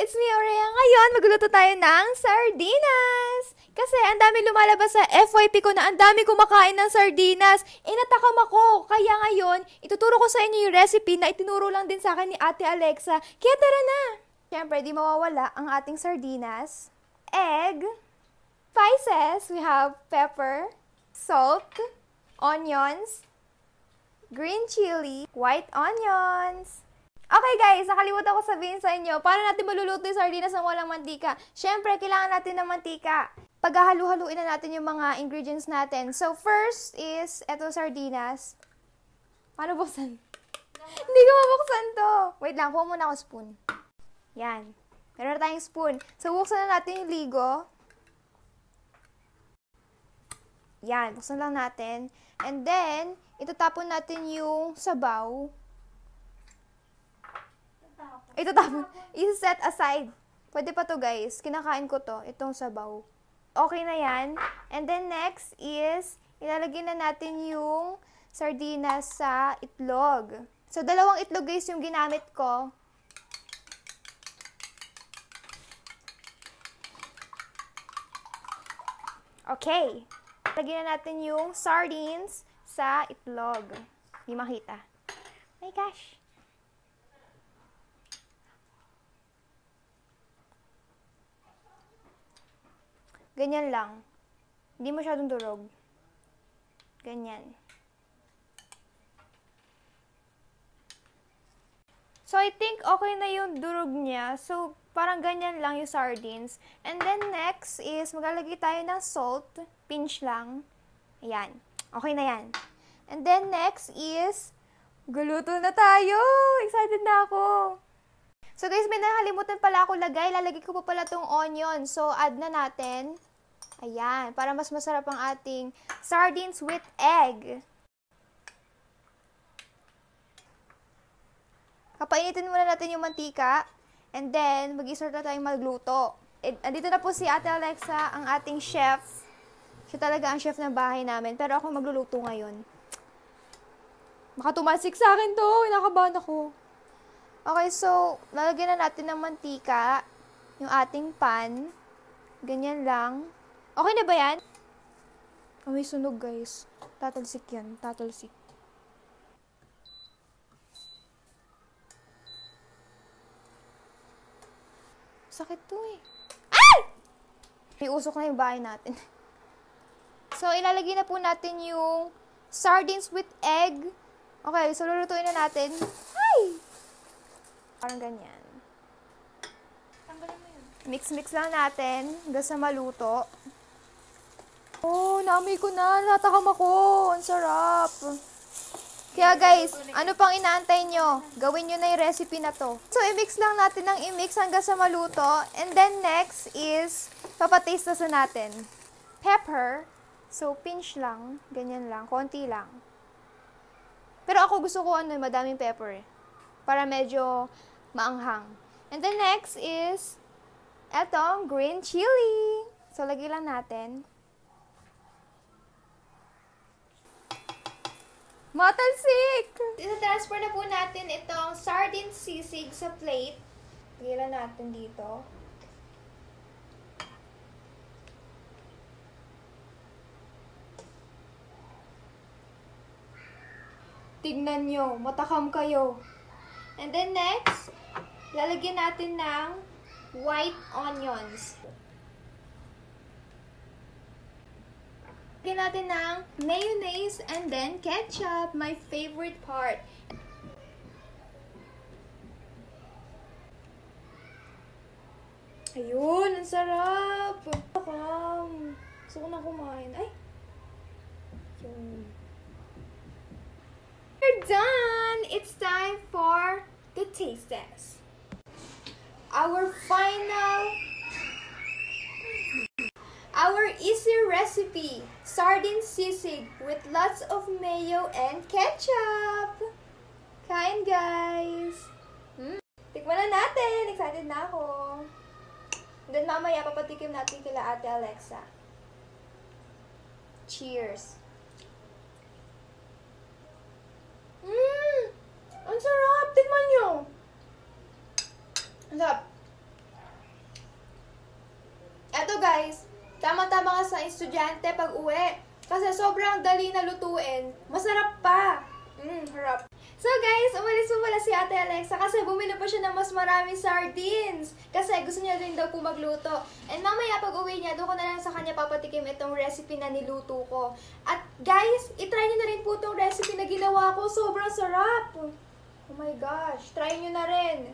It's me, Aurea. Ngayon, magluluto tayo ng sardinas. Kasi ang dami lumalabas sa FYP ko na ang dami kumakain ng sardinas. Natakam ako. Kaya ngayon, ituturo ko sa inyo yung recipe na itinuro lang din sa akin ni Ate Alexa. Kaya tara na! Siyempre, di mawawala ang ating sardinas. Egg. Spices. We have pepper, salt, onions, green chili, white onions. Okay guys, nakalimutan ko sabihin sa inyo, paano natin maluluto yung sardinas ng walang mantika? Siyempre, kailangan natin ng mantika. Paghahalu-haluin na natin yung mga ingredients natin. So, first is, eto sardinas. Paano buksan? Hindi ko mabuksan to. Wait lang, kuha muna ako spoon. Yan. Meron na tayong spoon. So, buksan na natin yung ligo. Yan, buksan lang natin. And then, itatapon natin yung sabaw. Itatapon. I-set aside. Pwede pa to guys. Kinakain ko to. Itong sabaw. Okay na yan. And then next is, ilalagay na natin yung sardinas sa itlog. So, dalawang itlog guys yung ginamit ko. Okay. Lagyan na natin yung sardines sa itlog. Hindi makita. My gosh. Ganyan lang. Hindi masyadong durog. Ganyan. So, I think okay na yung durog niya. So, parang ganyan lang yung sardines. And then, next is, maglalagay tayo ng salt. Pinch lang. Ayan. Okay na yan. And then, next is, guluto na tayo! Excited na ako! So guys, may nakalimutan pala ako lagay. Lalagay ko pa pala tong onion. So, add na natin. Ayan. Para mas masarap ang ating sardines with egg. Kapainitin muna natin yung mantika. And then, mag-start na tayong magluto. Andito na po si Ate Alexa, ang ating chef. Siya talaga ang chef ng bahay namin. Pero ako magluluto ngayon. Baka tumasik sa akin to. Inakabahan ako. Okay, so, lalagyan na natin ng mantika, yung ating pan. Ganyan lang. Okay na ba yan? Oh, may sunog, guys. Tatalsik yan. Tatalsik. Sakit to eh. Ay! May usok na yung bahay natin. So, ilalagay na po natin yung sardines with egg. Okay, so lulutuin na natin. Ay! Parang ganyan. Mix-mix lang natin hanggang sa maluto. Oh, naamoy ko na. Natakam ako. Ang sarap. Kaya guys, ano pang inaantay nyo? Gawin nyo na yung recipe na to. So, i-mix lang natin ng i-mix hanggang sa maluto. And then next is, papataste na sa natin. Pepper. So, pinch lang. Ganyan lang. Konti lang. Pero ako gusto ko madaming pepper eh. Para medyo maanghang. And then next is, etong green chili. So, lagay lang natin. Matalsik! Ito-transfer na po natin itong sardine sisig sa plate. Lagay lang natin dito. Tignan nyo, matakam kayo. And then next, lalagyan natin ng white onions. Lagyan natin ng mayonnaise and then ketchup, my favorite part. Ayun, ang sarap! Gusto ko na kumain. Ay! Yun. We're done! It's time for the taste test. Our easy recipe, sardine sisig with lots of mayo and ketchup. Kain guys! Tikman na natin! Excited na ako. And then mamaya papatikim natin kila Ate Alexa. Cheers! Ang sarap! Tikman nyo! Ang sarap! Ito guys, tama-tama nga sa estudyante pag uwi. Kasi sobrang dali na lutuin. Masarap pa. Harap. So guys, umalis po pala si Ate Alexa kasi bumili pa siya ng mas maraming sardines. Kasi gusto niya rin daw po magluto. And mamaya pag uwi niya, doon ko na lang sa kanya papatikim itong recipe na niluto ko. At guys, itry niyo na rin po itong recipe na ginawa ko. Sobrang sarap. Oh my gosh, try niyo na rin.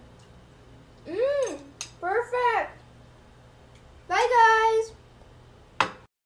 Perfect! Bye guys!